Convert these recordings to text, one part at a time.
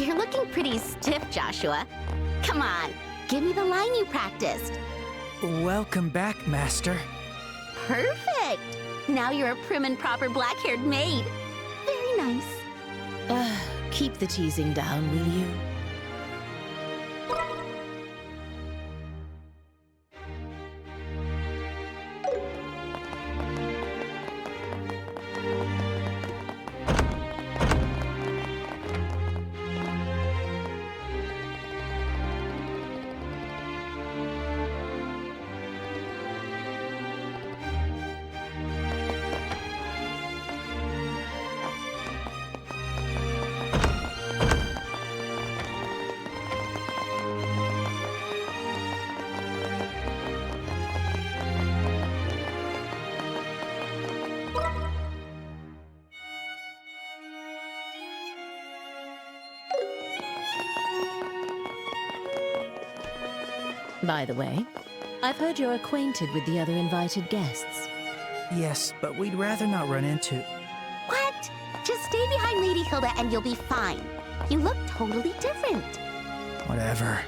You're looking pretty stiff, Joshua. Come on, give me the line you practiced. Welcome back, Master. Perfect! Now you're a prim and proper black-haired maid. Very nice. Keep the teasing down, will you? By the way, I've heard you're acquainted with the other invited guests. Yes, but we'd rather not run into... What? Just stay behind Lady Hilda and you'll be fine. You look totally different. Whatever.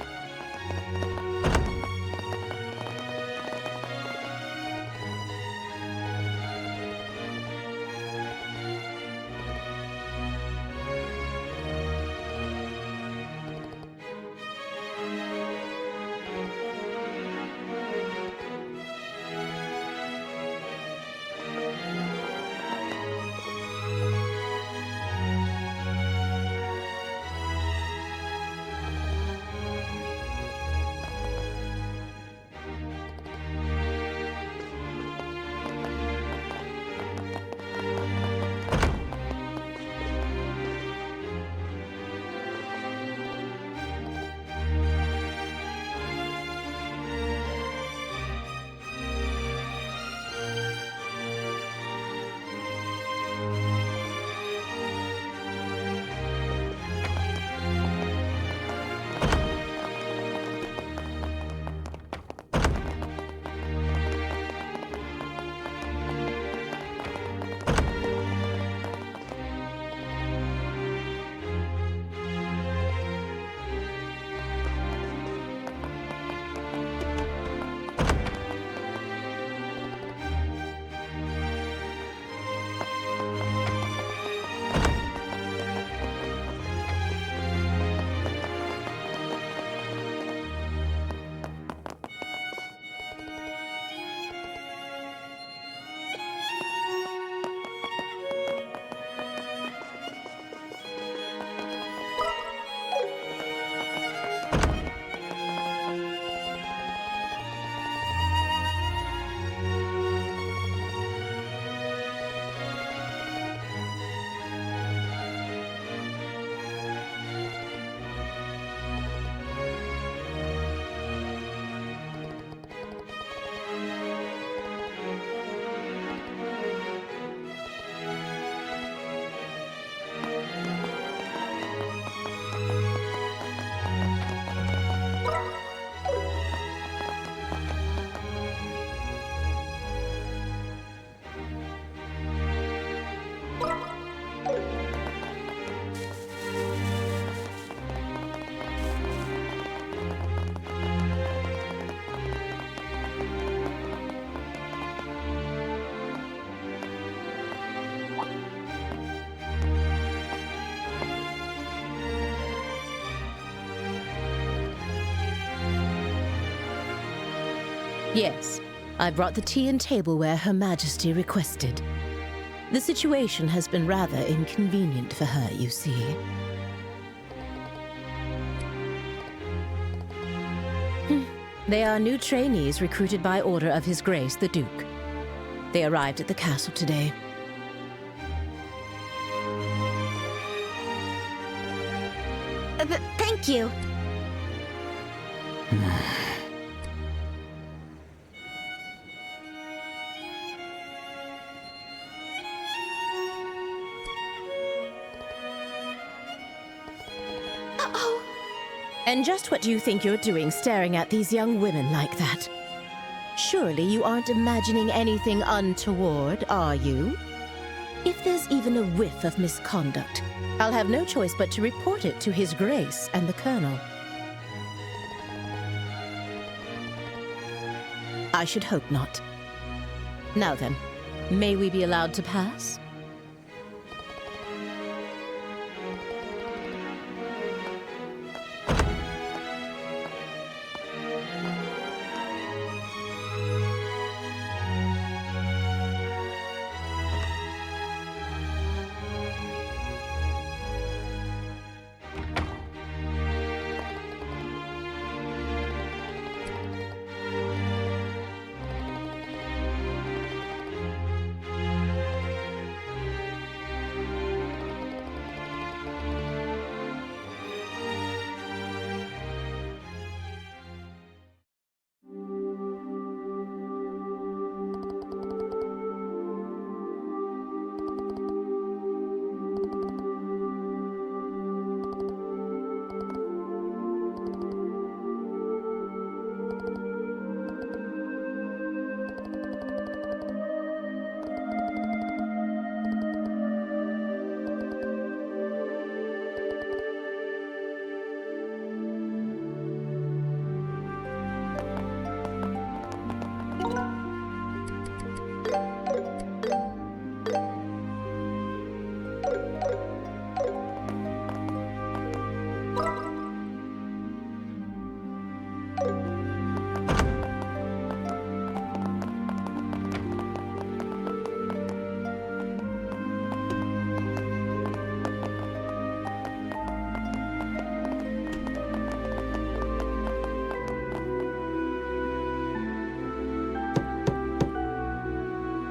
Yes, I brought the tea and tableware Her Majesty requested. The situation has been rather inconvenient for her, you see. They are new trainees recruited by order of His Grace the Duke. They arrived at the castle today. Thank you. And just what do you think you're doing staring at these young women like that? Surely you aren't imagining anything untoward, are you? If there's even a whiff of misconduct, I'll have no choice but to report it to His Grace and the Colonel. I should hope not. Now then, may we be allowed to pass?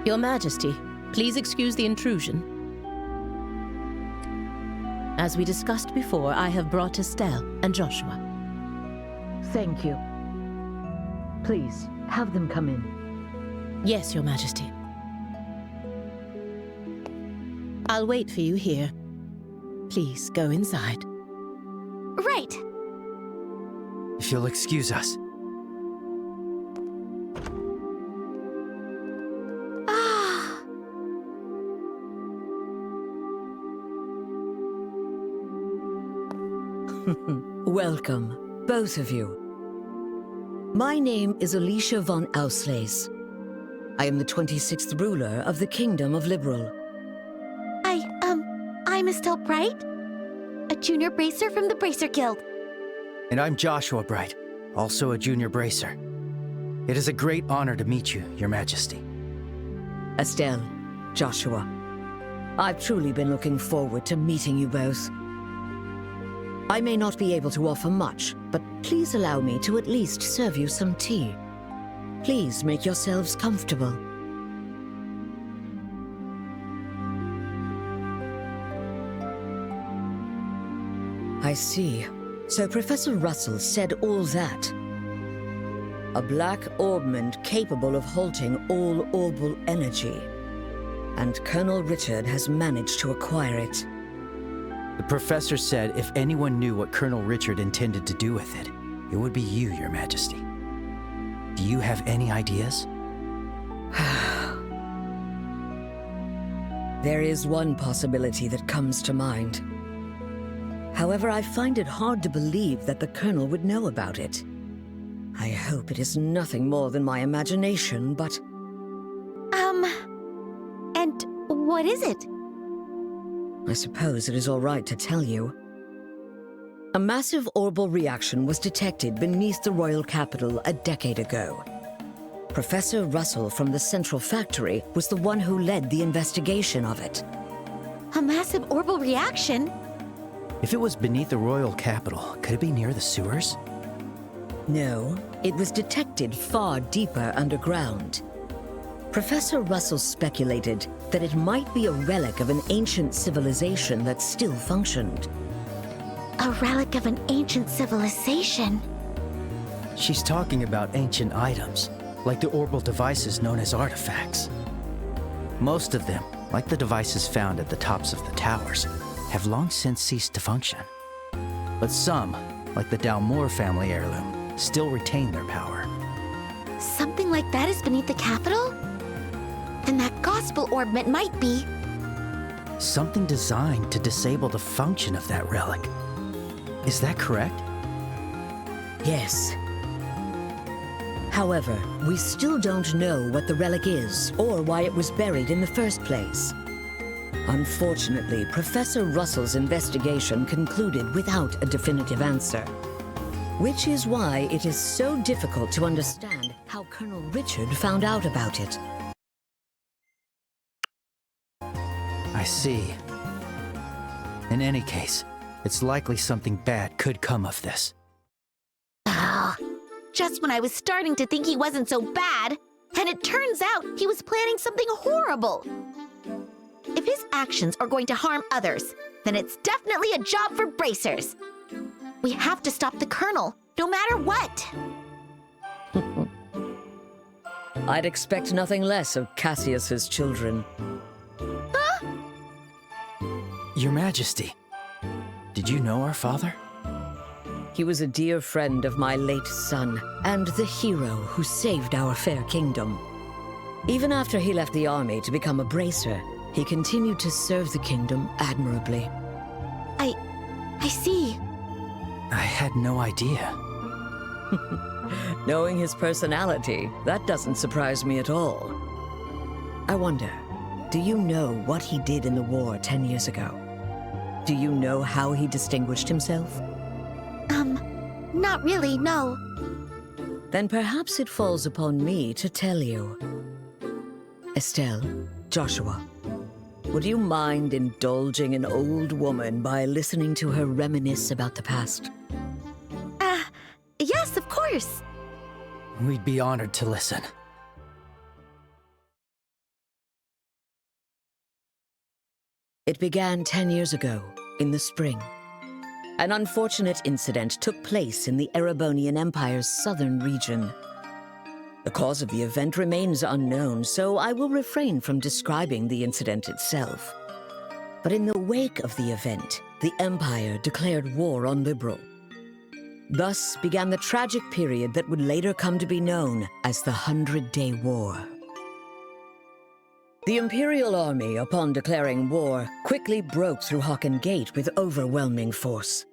Your Majesty, please excuse the intrusion. As we discussed before, I have brought Estelle and Joshua. Thank you. Please, have them come in. Yes, Your Majesty. I'll wait for you here. Please go inside. Right. If you'll excuse us. Ah. Welcome, both of you. My name is Alicia von Ausleys. I am the 26th ruler of the Kingdom of Liberal. I'm Estelle Bright, a junior bracer from the Bracer Guild. And I'm Joshua Bright, also a junior bracer. It is a great honor to meet you, Your Majesty. Estelle, Joshua, I've truly been looking forward to meeting you both. I may not be able to offer much, but please allow me to at least serve you some tea. Please make yourselves comfortable. I see. So Professor Russell said all that. A black orbment capable of halting all orbal energy. And Colonel Richard has managed to acquire it. The professor said if anyone knew what Colonel Richard intended to do with it, it would be you, Your Majesty. Do you have any ideas? There is one possibility that comes to mind. However, I find it hard to believe that the Colonel would know about it. I hope it is nothing more than my imagination, but... And what is it? I suppose it is all right to tell you. A massive orbal reaction was detected beneath the royal capital a decade ago. Professor Russell from the Central Factory was the one who led the investigation of it. A massive orbal reaction? If it was beneath the royal capital, could it be near the sewers? No, it was detected far deeper underground. Professor Russell speculated that it might be a relic of an ancient civilization that still functioned. A relic of an ancient civilization? She's talking about ancient items, like the orbal devices known as artifacts. Most of them, like the devices found at the tops of the towers, have long since ceased to function. But some, like the Dalmor family heirloom, still retain their power. Something like that is beneath the capital? Then that gospel orbment might be... Something designed to disable the function of that relic. Is that correct? Yes. However, we still don't know what the relic is or why it was buried in the first place. Unfortunately, Professor Russell's investigation concluded without a definitive answer, which is why it is so difficult to understand how Colonel Richard found out about it. I see. In any case, it's likely something bad could come of this. Ah, just when I was starting to think he wasn't so bad, and it turns out he was planning something horrible. If his actions are going to harm others, then it's definitely a job for bracers. We have to stop the Colonel, no matter what. I'd expect nothing less of Cassius's children. Your Majesty, did you know our father? He was a dear friend of my late son, and the hero who saved our fair kingdom. Even after he left the army to become a bracer, he continued to serve the kingdom admirably. I see. I had no idea. Knowing his personality, that doesn't surprise me at all. I wonder, do you know what he did in the war 10 years ago? Do you know how he distinguished himself? Not really, no. Then perhaps it falls upon me to tell you. Estelle, Joshua, would you mind indulging an old woman by listening to her reminisce about the past? Yes, of course. We'd be honored to listen. It began 10 years ago, in the spring. An unfortunate incident took place in the Erebonian Empire's southern region. The cause of the event remains unknown, so I will refrain from describing the incident itself. But in the wake of the event, the Empire declared war on Liberl. Thus began the tragic period that would later come to be known as the 100-Day War. The Imperial Army, upon declaring war, quickly broke through Hocken Gate with overwhelming force.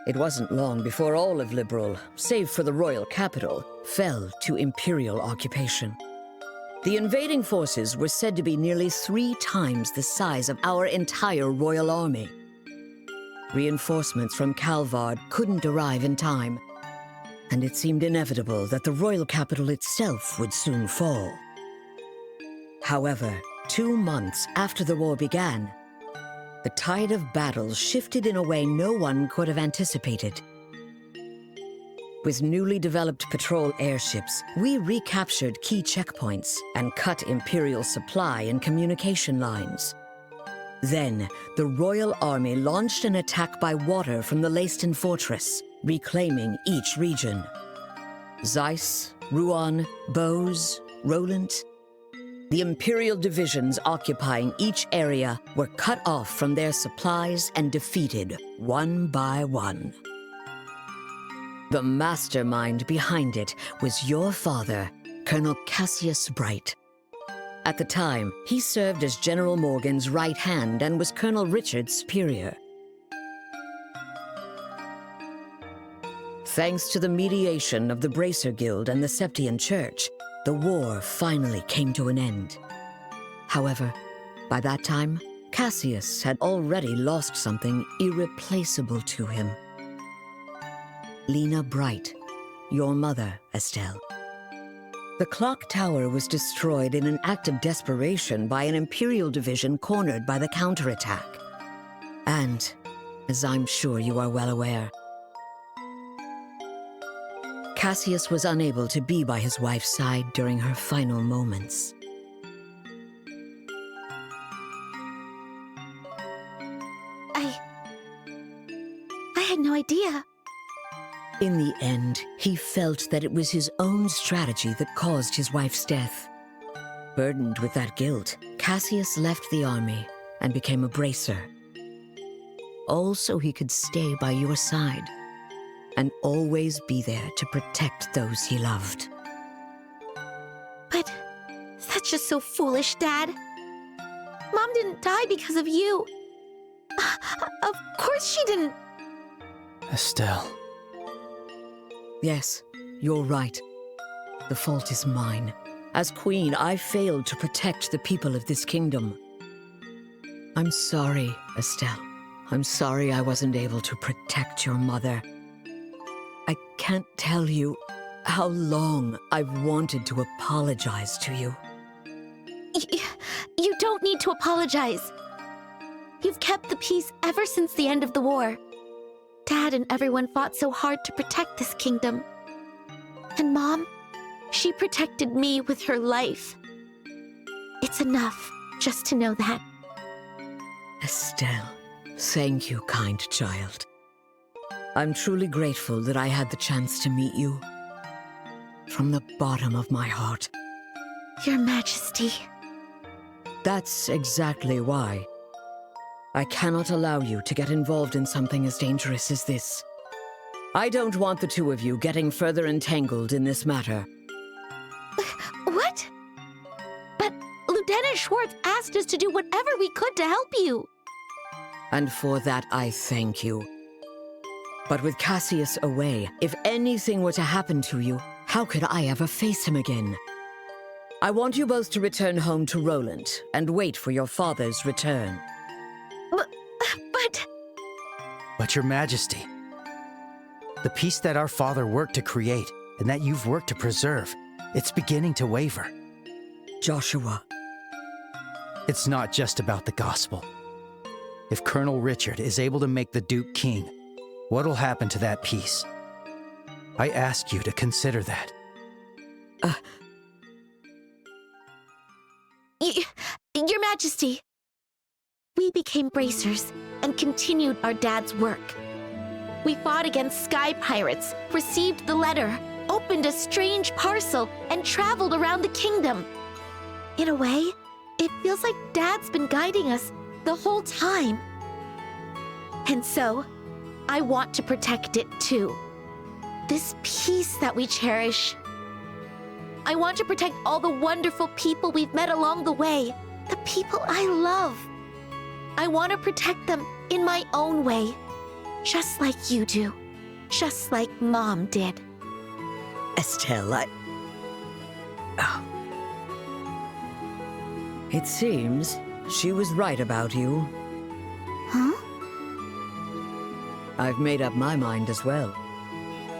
It wasn't long before all of Liberl, save for the royal capital, fell to Imperial occupation. The invading forces were said to be nearly 3 times the size of our entire royal army. Reinforcements from Calvard couldn't arrive in time, and it seemed inevitable that the royal capital itself would soon fall. However, 2 months after the war began, the tide of battle shifted in a way no one could have anticipated. With newly developed patrol airships, we recaptured key checkpoints and cut Imperial supply and communication lines. Then, the Royal Army launched an attack by water from the Leiston Fortress, reclaiming each region. Zeiss, Rouen, Bose, Roland. The Imperial divisions occupying each area were cut off from their supplies and defeated one by one. The mastermind behind it was your father, Colonel Cassius Bright. At the time, he served as General Morgan's right hand and was Colonel Richard's superior. Thanks to the mediation of the Bracer Guild and the Septian Church, the war finally came to an end. However, by that time, Cassius had already lost something irreplaceable to him. Lena Bright, your mother, Estelle. The clock tower was destroyed in an act of desperation by an Imperial division cornered by the counterattack. And, as I'm sure you are well aware, Cassius was unable to be by his wife's side during her final moments. I had no idea. In the end, he felt that it was his own strategy that caused his wife's death. Burdened with that guilt, Cassius left the army and became a bracer. All so he could stay by your side and always be there to protect those he loved. But that's just so foolish, Dad. Mom didn't die because of you. Of course she didn't. Estelle. Yes, you're right. The fault is mine. As queen, I failed to protect the people of this kingdom. I'm sorry, Estelle. I'm sorry I wasn't able to protect your mother. I can't tell you how long I've wanted to apologize to you. You don't need to apologize. You've kept the peace ever since the end of the war. Dad and everyone fought so hard to protect this kingdom. And Mom, she protected me with her life. It's enough just to know that. Estelle, thank you, kind child. I'm truly grateful that I had the chance to meet you. From the bottom of my heart. Your Majesty. That's exactly why. I cannot allow you to get involved in something as dangerous as this. I don't want the two of you getting further entangled in this matter. What? But Lieutenant Schwartz asked us to do whatever we could to help you. And for that, I thank you. But with Cassius away, if anything were to happen to you, how could I ever face him again? I want you both to return home to Roland and wait for your father's return. But Your Majesty, the peace that our father worked to create and that you've worked to preserve, it's beginning to waver. Joshua. It's not just about the gospel. If Colonel Richard is able to make the Duke king, what'll happen to that peace? I ask you to consider that. Your Majesty, we became bracers and continued our dad's work. We fought against sky pirates, received the letter, opened a strange parcel, and traveled around the kingdom. In a way, it feels like Dad's been guiding us the whole time. And so, I want to protect it too. This peace that we cherish. I want to protect all the wonderful people we've met along the way, the people I love. I want to protect them in my own way, just like you do, just like Mom did. Estelle, It seems she was right about you. Huh? I've made up my mind as well.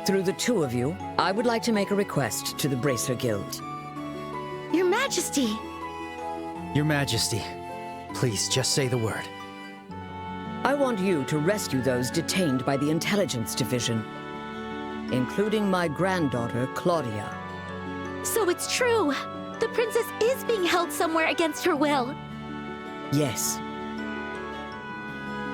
Through the two of you, I would like to make a request to the Bracer Guild. Your Majesty! Your Majesty, please just say the word. I want you to rescue those detained by the Intelligence Division, including my granddaughter, Claudia. So it's true! The princess is being held somewhere against her will. Yes.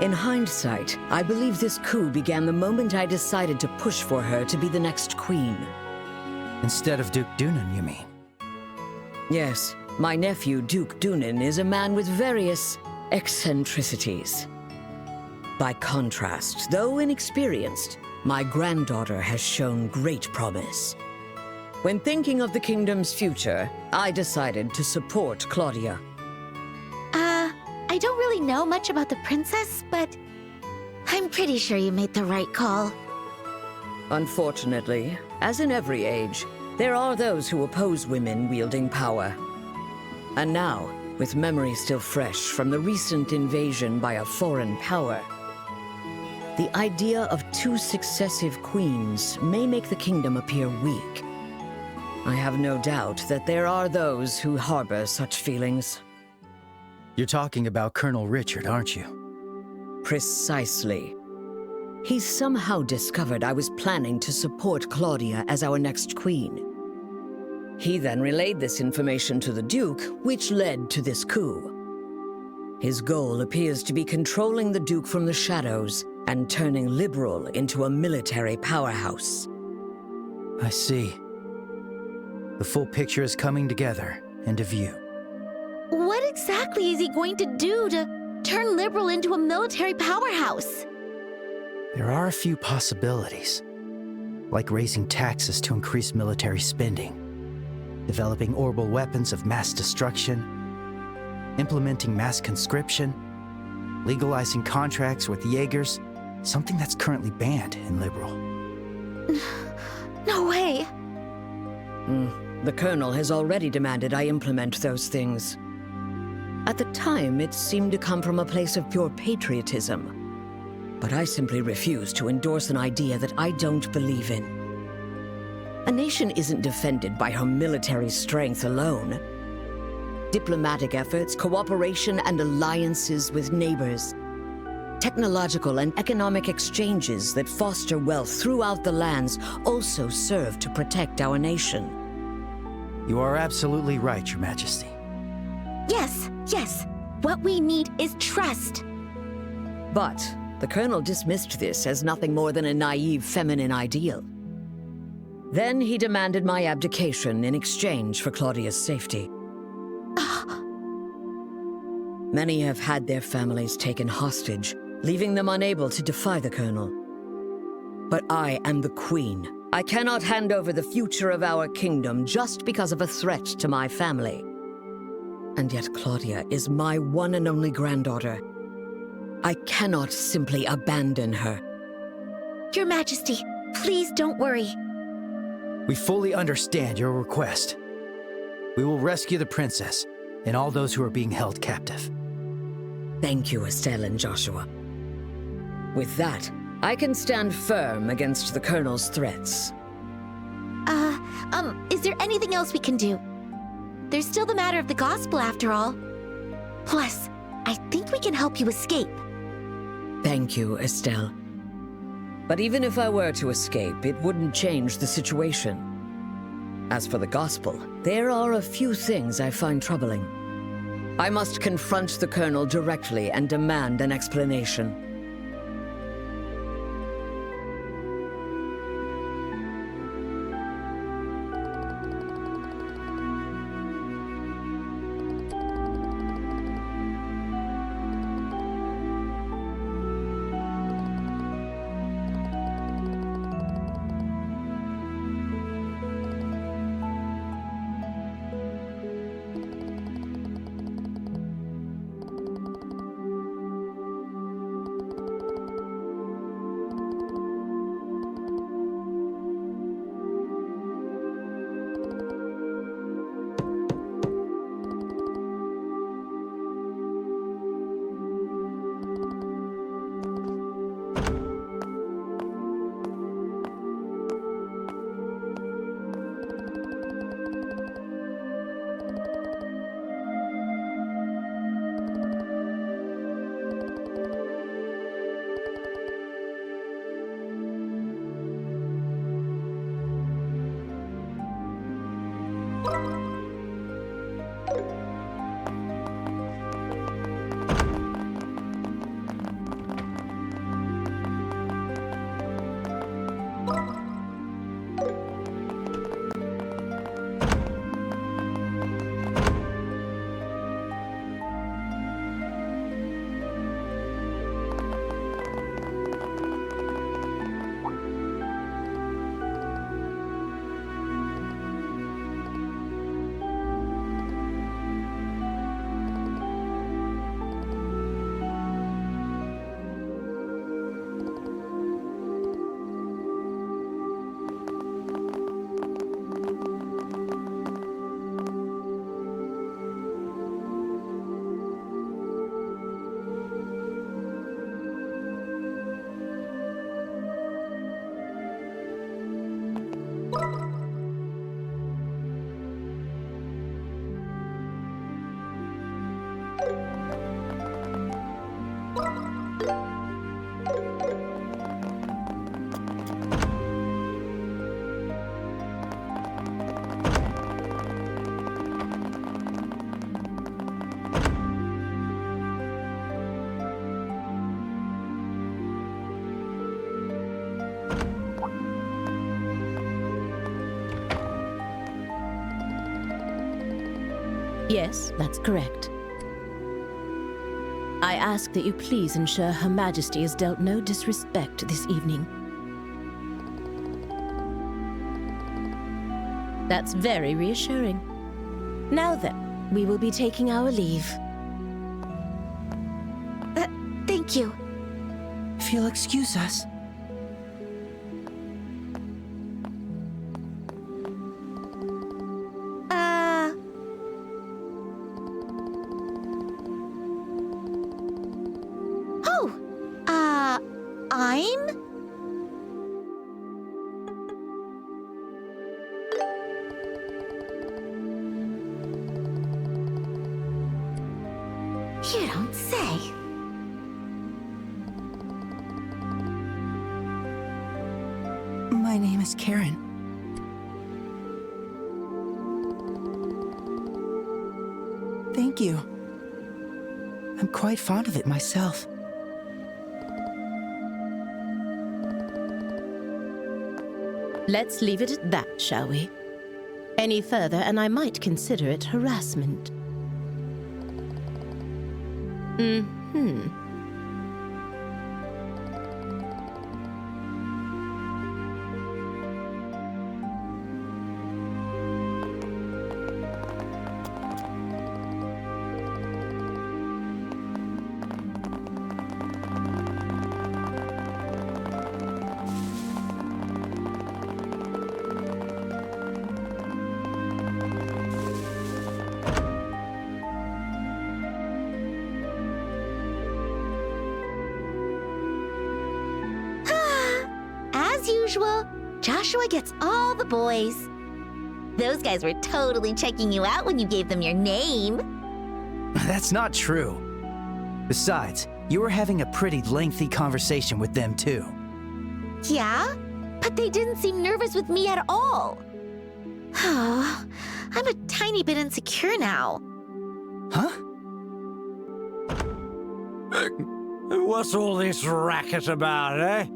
In hindsight, I believe this coup began the moment I decided to push for her to be the next queen. Instead of Duke Dunan, you mean? Yes, my nephew, Duke Dunan, is a man with various eccentricities. By contrast, though inexperienced, my granddaughter has shown great promise. When thinking of the kingdom's future, I decided to support Claudia. I don't really know much about the princess, but I'm pretty sure you made the right call. Unfortunately, as in every age, there are those who oppose women wielding power. And now, with memories still fresh from the recent invasion by a foreign power, the idea of two successive queens may make the kingdom appear weak. I have no doubt that there are those who harbor such feelings. You're talking about Colonel Richard, aren't you? Precisely. He somehow discovered I was planning to support Claudia as our next queen. He then relayed this information to the Duke, which led to this coup. His goal appears to be controlling the Duke from the shadows and turning Liberal into a military powerhouse. I see. The full picture is coming together into view. What exactly is he going to do to turn Liberal into a military powerhouse? There are a few possibilities, like raising taxes to increase military spending, developing orbital weapons of mass destruction, implementing mass conscription, legalizing contracts with Jaegers, something that's currently banned in Liberal. No way! The Colonel has already demanded I implement those things. At the time, it seemed to come from a place of pure patriotism. But I simply refuse to endorse an idea that I don't believe in. A nation isn't defended by her military strength alone. Diplomatic efforts, cooperation, and alliances with neighbors. Technological and economic exchanges that foster wealth throughout the lands also serve to protect our nation. You are absolutely right, Your Majesty. Yes. What we need is trust. But the Colonel dismissed this as nothing more than a naive feminine ideal. Then he demanded my abdication in exchange for Claudia's safety. Many have had their families taken hostage, leaving them unable to defy the Colonel. But I am the Queen. I cannot hand over the future of our kingdom just because of a threat to my family. And yet Claudia is my one and only granddaughter. I cannot simply abandon her. Your Majesty, please don't worry. We fully understand your request. We will rescue the princess and all those who are being held captive. Thank you, Estelle and Joshua. With that, I can stand firm against the Colonel's threats. Is there anything else we can do? There's still the matter of the gospel after all. Plus, I think we can help you escape. Thank you, Estelle. But even if I were to escape, it wouldn't change the situation. As for the gospel, there are a few things I find troubling. I must confront the Colonel directly and demand an explanation. Yes, that's correct. I ask that you please ensure Her Majesty is dealt no disrespect this evening. That's very reassuring. Now then, we will be taking our leave. Thank you. If you'll excuse us. Oh, I'm? You don't say. My name is Karen. Thank you. I'm quite fond of it myself. Let's leave it at that, shall we? Any further, and I might consider it harassment. Mm-hmm. As usual, Joshua gets all the boys. Those guys were totally checking you out when you gave them your name. That's not true. Besides, you were having a pretty lengthy conversation with them too. Yeah? But they didn't seem nervous with me at all. Oh, I'm a tiny bit insecure now. Huh? What's all this racket about, eh?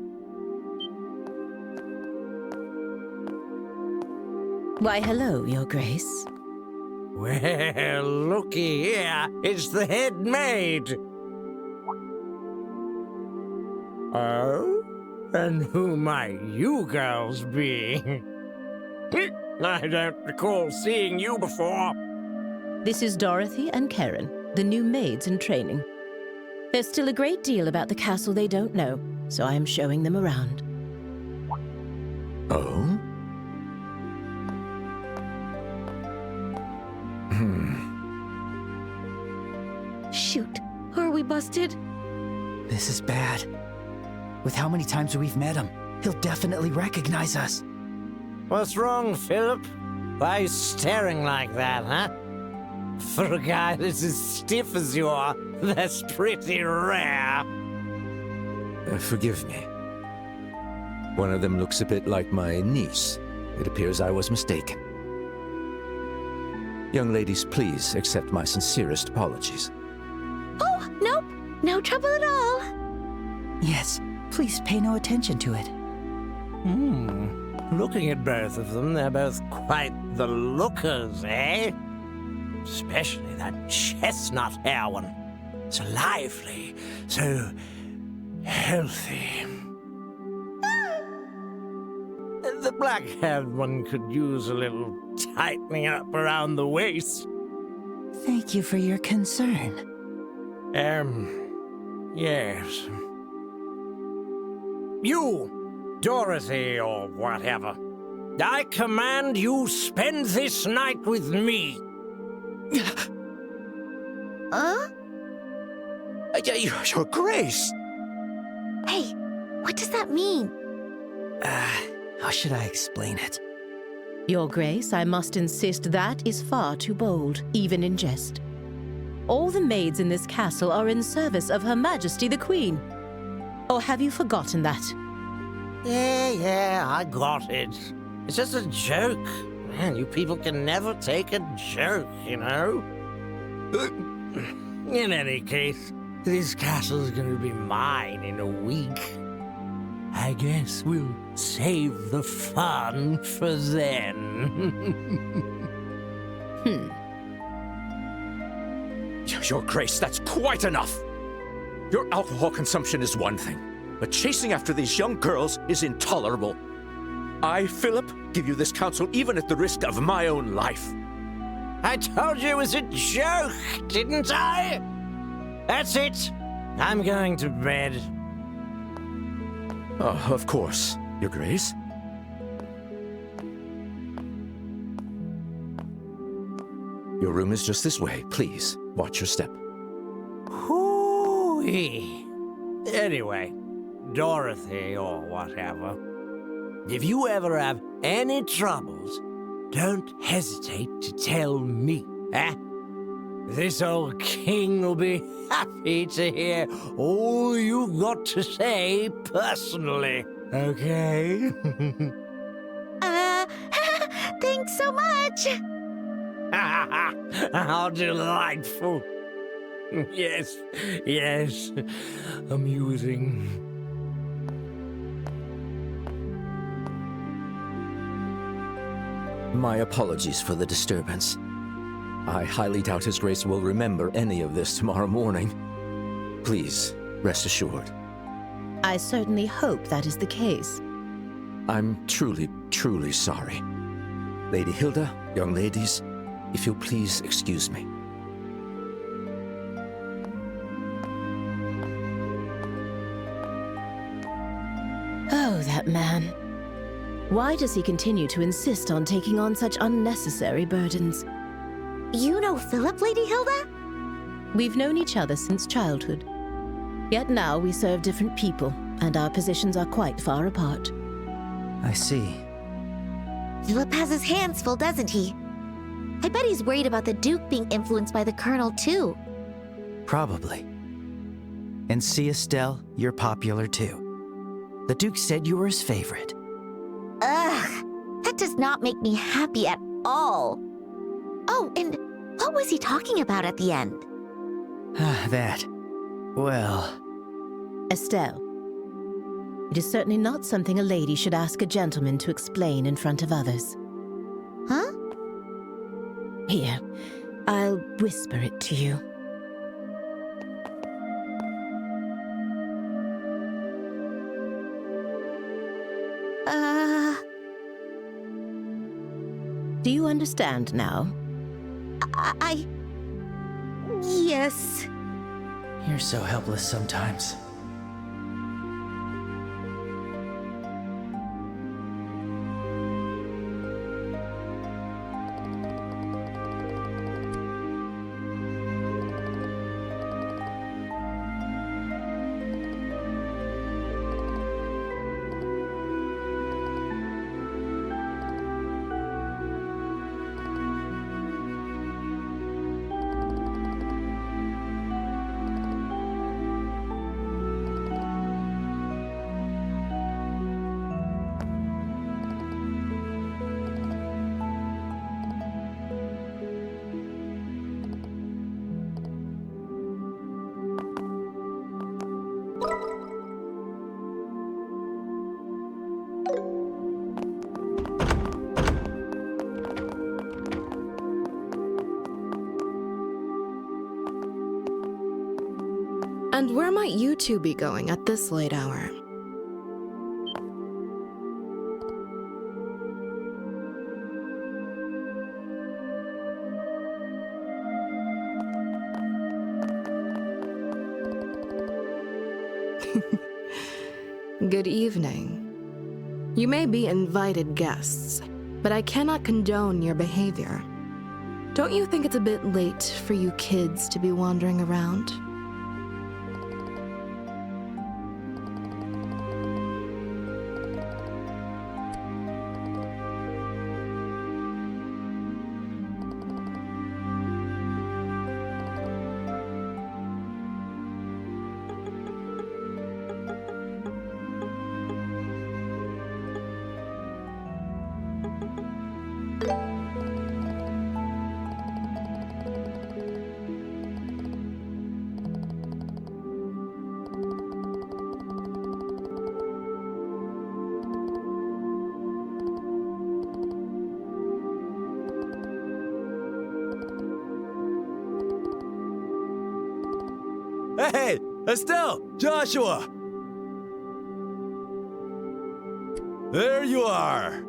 Why, hello, Your Grace. Well, looky here. It's the head maid. Oh? And who might you girls be? I don't recall seeing you before. This is Dorothy and Karen, the new maids in training. There's still a great deal about the castle they don't know, so I am showing them around. Oh? Shoot, are we busted? This is bad. With how many times we've met him, he'll definitely recognize us. What's wrong, Philip? Why are you staring like that, huh? For a guy that's as stiff as you are, that's pretty rare. Forgive me. One of them looks a bit like my niece. It appears I was mistaken. Young ladies, please accept my sincerest apologies. Oh, nope. No trouble at all. Yes, please pay no attention to it. Looking at both of them, they're both quite the lookers, eh? Especially that chestnut hair one. So lively, so healthy. The black-haired one could use a little tightening up around the waist. Thank you for your concern. Yes. You, Dorothy or whatever, I command you spend this night with me. Your Grace! Hey, what does that mean? How should I explain it? Your Grace, I must insist that is far too bold, even in jest. All the maids in this castle are in service of Her Majesty the Queen. Or have you forgotten that? Yeah, I got it. It's just a joke. Man, you people can never take a joke, you know? In any case, this castle's gonna be mine in a week. I guess we'll save the fun for then. Your Grace, that's quite enough! Your alcohol consumption is one thing, but chasing after these young girls is intolerable. I, Philip, give you this counsel even at the risk of my own life. I told you it was a joke, didn't I? That's it. I'm going to bed. Of course, Your Grace. Your room is just this way. Please, watch your step. Hoo-wee. Anyway, Dorothy or whatever, if you ever have any troubles, don't hesitate to tell me, eh? This old king will be happy to hear all you've got to say personally, okay? Thanks so much. How delightful. Yes, yes, amusing. My apologies for the disturbance. I highly doubt His Grace will remember any of this tomorrow morning. Please, rest assured. I certainly hope that is the case. I'm truly, truly sorry. Lady Hilda, young ladies, if you'll please excuse me. Oh, that man. Why does he continue to insist on taking on such unnecessary burdens? You know Philip, Lady Hilda? We've known each other since childhood. Yet now we serve different people, and our positions are quite far apart. I see. Philip has his hands full, doesn't he? I bet he's worried about the Duke being influenced by the Colonel, too. Probably. And see, Estelle, you're popular too. The Duke said you were his favorite. Ugh, that does not make me happy at all. Oh, and what was he talking about at the end? That. Well, Estelle, it is certainly not something a lady should ask a gentleman to explain in front of others. Huh? Here, I'll whisper it to you. Do you understand now? Yes. you're so helpless sometimes. And where might you two be going at this late hour? Good evening. You may be invited guests, but I cannot condone your behavior. Don't you think it's a bit late for you kids to be wandering around? Hey, Estelle! Joshua! There you are!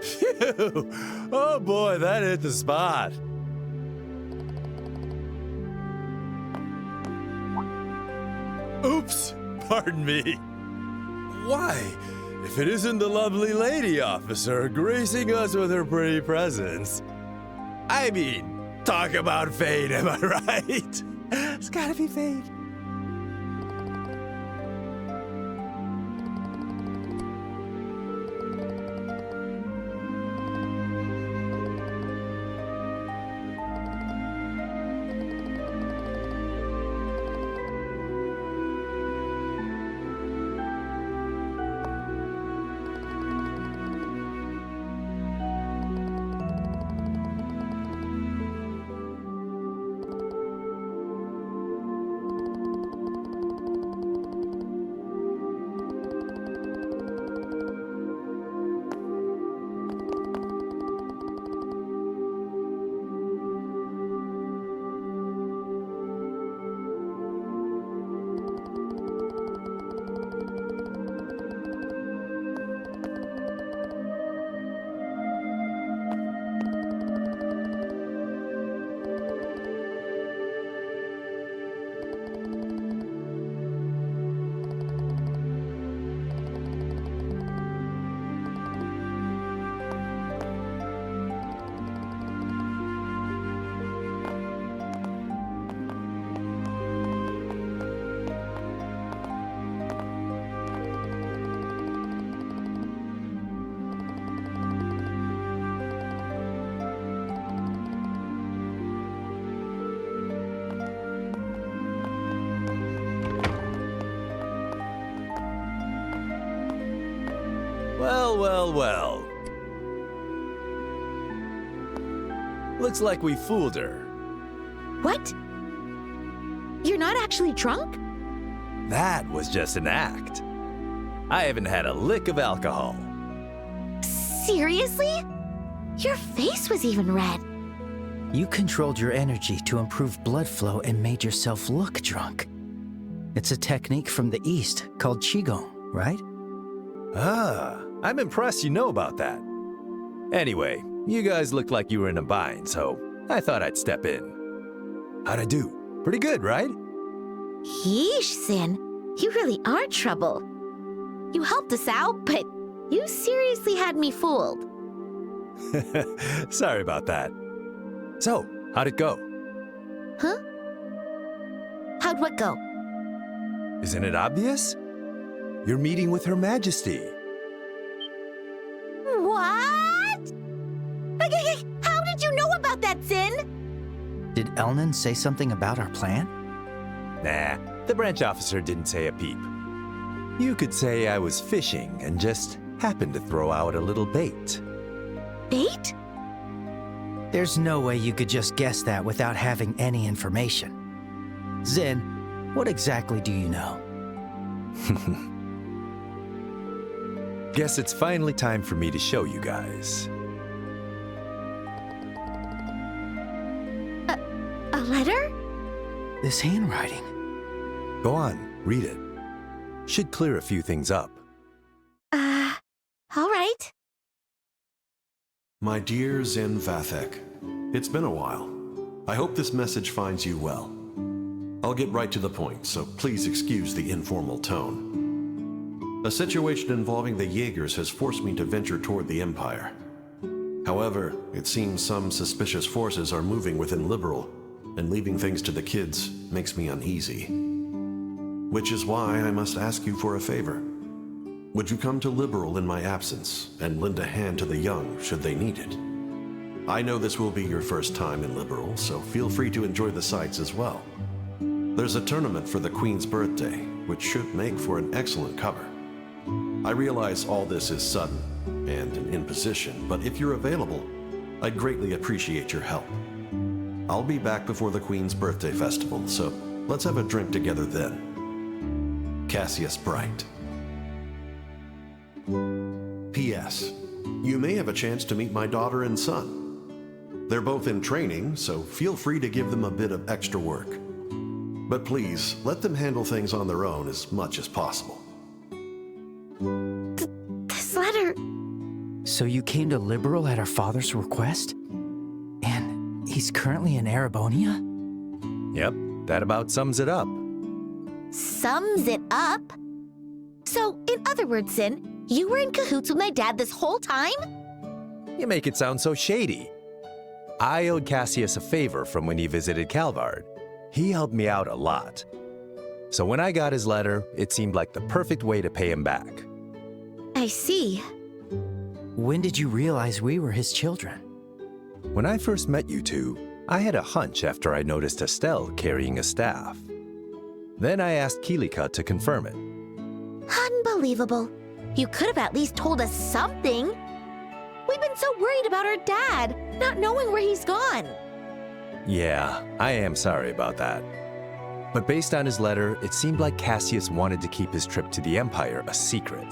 Phew! Oh boy, that hit the spot. Oops! Pardon me. Why, if it isn't the lovely lady officer gracing us with her pretty presence? I mean, talk about fate, am I right? It's gotta be fate. Well, well, well. Looks like we fooled her. What? You're not actually drunk? That was just an act. I haven't had a lick of alcohol. Seriously? Your face was even red. You controlled your energy to improve blood flow and made yourself look drunk. It's a technique from the East called Qigong, right? Ah, I'm impressed you know about that. Anyway, you guys looked like you were in a bind, so I thought I'd step in. How'd I do? Pretty good, right? Yeesh, Sin. You really are trouble. You helped us out, but you seriously had me fooled. Sorry about that. So, how'd it go? Huh? How'd what go? Isn't it obvious? You're meeting with Her Majesty. What? How did you know about that, Sin? Did Elnan say something about our plan? Nah, the branch officer didn't say a peep. You could say I was fishing and just happened to throw out a little bait. Bait? There's no way you could just guess that without having any information. Zen, what exactly do you know? Guess it's finally time for me to show you guys. A letter? This handwriting. Go on, read it. Should clear a few things up. All right. My dear Zen Vathek, it's been a while. I hope this message finds you well. I'll get right to the point, so please excuse the informal tone. A situation involving the Jaegers has forced me to venture toward the Empire. However, it seems some suspicious forces are moving within Liberal, and leaving things to the kids makes me uneasy. Which is why I must ask you for a favor. Would you come to Liberal in my absence and lend a hand to the young should they need it? I know this will be your first time in Liberal, so feel free to enjoy the sights as well. There's a tournament for the Queen's birthday, which should make for an excellent cover. I realize all this is sudden and an imposition, but if you're available, I'd greatly appreciate your help. I'll be back before the Queen's birthday festival, so let's have a drink together then. Cassius Bright. P.S. You may have a chance to meet my daughter and son. They're both in training, so feel free to give them a bit of extra work. But please, let them handle things on their own as much as possible. This letter... So you came to Liberal at our father's request? And he's currently in Arabonia? Yep, that about sums it up. Sums it up? So, in other words, Sin, you were in cahoots with my dad this whole time? You make it sound so shady. I owed Cassius a favor from when he visited Calvard. He helped me out a lot. So when I got his letter, it seemed like the perfect way to pay him back. I see. When did you realize we were his children? When I first met you two, I had a hunch after I noticed Estelle carrying a staff. Then I asked Kilika to confirm it. Unbelievable. You could have at least told us something. We've been so worried about our dad, not knowing where he's gone. Yeah, I am sorry about that. But based on his letter, it seemed like Cassius wanted to keep his trip to the Empire a secret.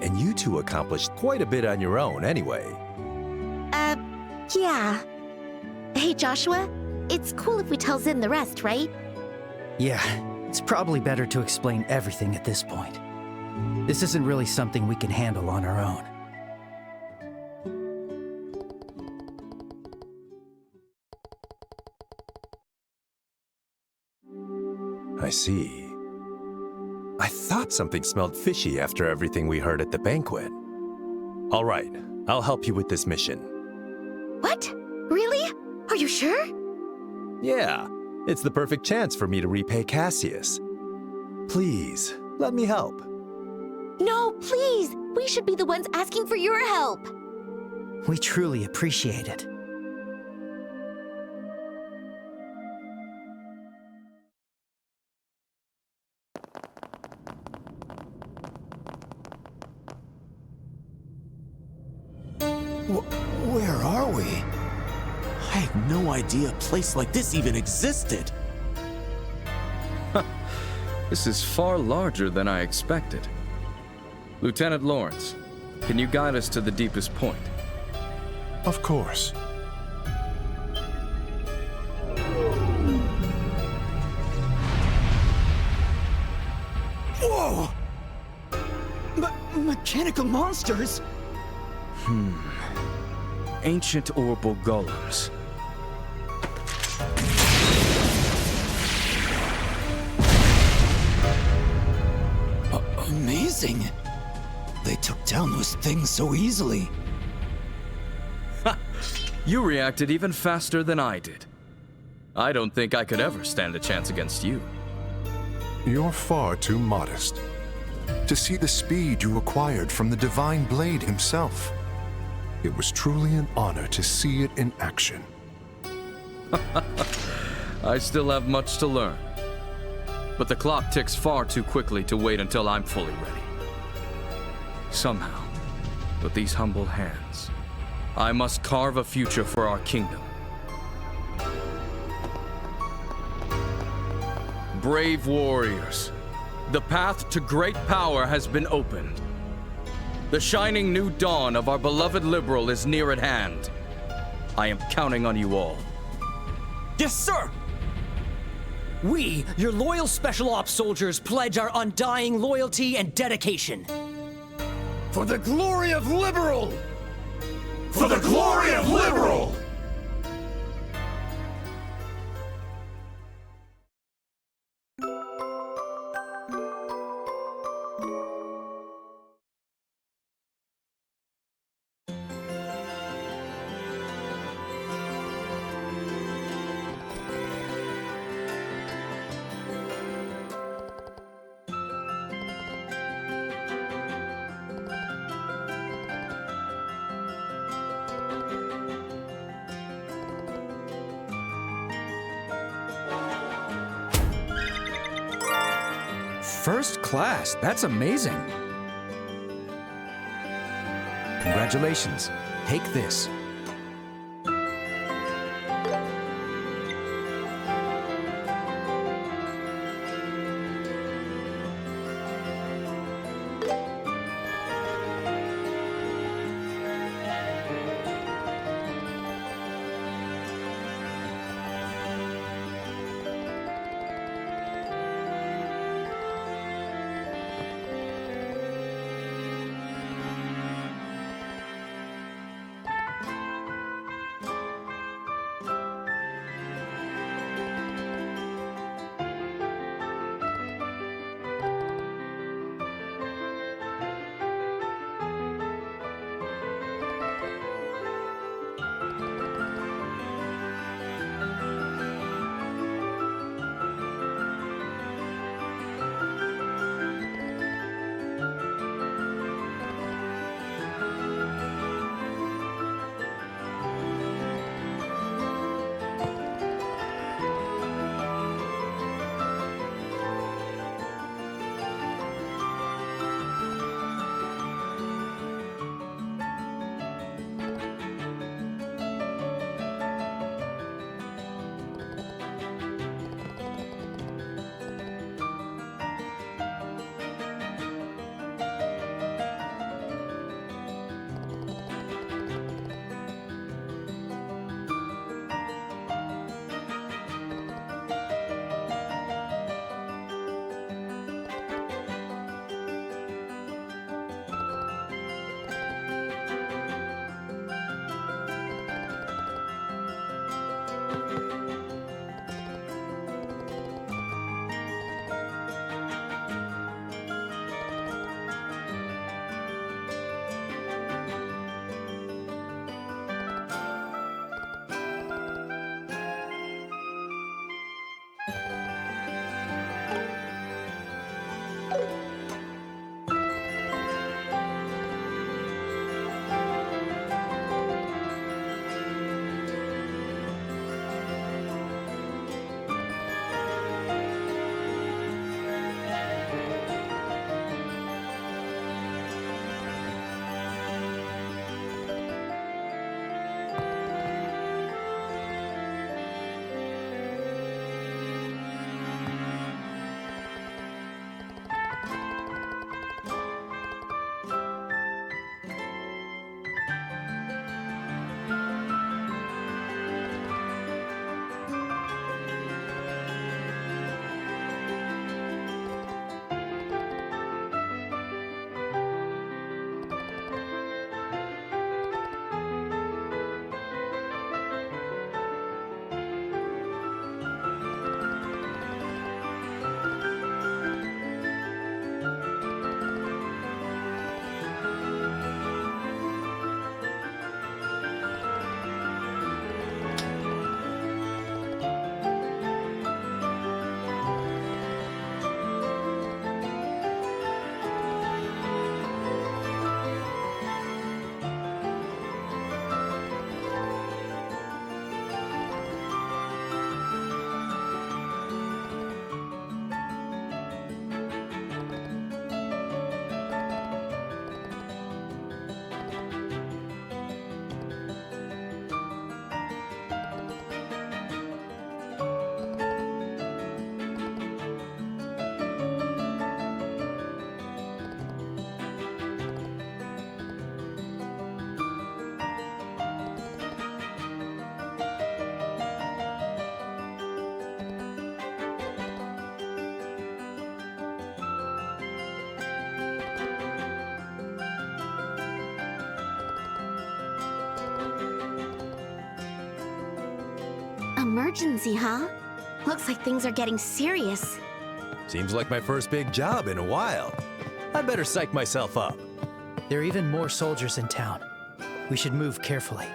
And you two accomplished quite a bit on your own anyway. Yeah. Hey, Joshua, it's cool if we tell Zin the rest, right? Yeah, it's probably better to explain everything at this point. This isn't really something we can handle on our own. I see. I thought something smelled fishy after everything we heard at the banquet. All right, I'll help you with this mission. What? Really? Are you sure? Yeah, it's the perfect chance for me to repay Cassius. Please, let me help. No, please. We should be the ones asking for your help. We truly appreciate it. Where are we? I had no idea a place like this even existed. This is far larger than I expected. Lieutenant Lawrence, can you guide us to the deepest point? Of course. Whoa! Mechanical monsters? Ancient orbital golems. Amazing. They took down those things so easily. You reacted even faster than I did. I don't think I could ever stand a chance against you. You're far too modest. To see the speed you acquired from the Divine Blade himself. It was truly an honor to see it in action. I still have much to learn. But the clock ticks far too quickly to wait until I'm fully ready. Somehow, with these humble hands, I must carve a future for our kingdom. Brave warriors, the path to great power has been opened. The shining new dawn of our beloved Liberal is near at hand. I am counting on you all. Yes, sir! We, your loyal Special Ops soldiers, pledge our undying loyalty and dedication. For the glory of Liberal! For the glory of Liberal! First class, that's amazing. Congratulations. Take this. emergency, huh? Looks like things are getting serious. Seems like my first big job in a while. I'd better psych myself up. There are even more soldiers in town. We should move carefully.